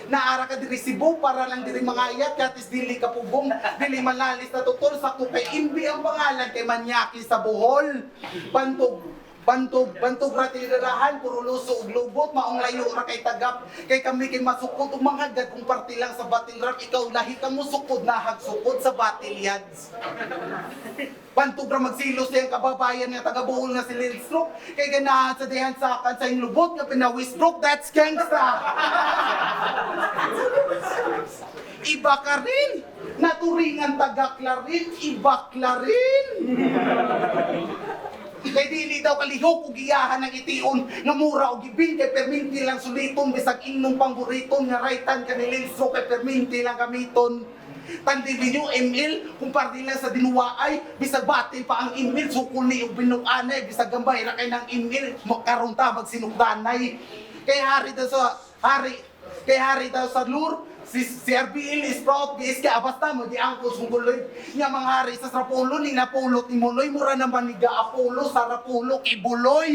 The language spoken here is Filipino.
naara ka diri Cebu para lang diri mangayat katis dili ka pugong dili malalis na tutol sa kay imbi ang pangalan kay Manyaki sa Bohol. Bantog ratilirahan, puro luso ug lubot, maong layo ra kay tagap. Kay kami kay masukod ug manghagad kung parti lang sa battle rap, ikaw lahi ka mo sukod na hagsukod sa battle yads. Bantog ra magsilos yang kababayan nga taga Bohol nga si Lil Stroke, kay ganahan sa dihan sa kan sa lubot nga pinawistroke, that's gangsta. Iba ka rin, naturingan taga Clarin, iba Clarin. Kay dili daw kalihok ug giyahan ng itiun nga mura og gibin kay perminti lang suliton bisag innong panguriton nga raytan ka ni Lilso kay perminti lang gamiton. Tandi ninyo ML kung parti lang sa dinuwaay bisag bati pa ang email sukul ni og binuanay bisag gambay ra kay nang email makaron ta magsinugdanay. Kay hari daw sa lure si RBL is proud guys kaya basta mo di angkos mong guloy nga mga hari sa Rapollo ni napulot ni Muloy mura naman ni Apollo sa Rapollo kay Buloy.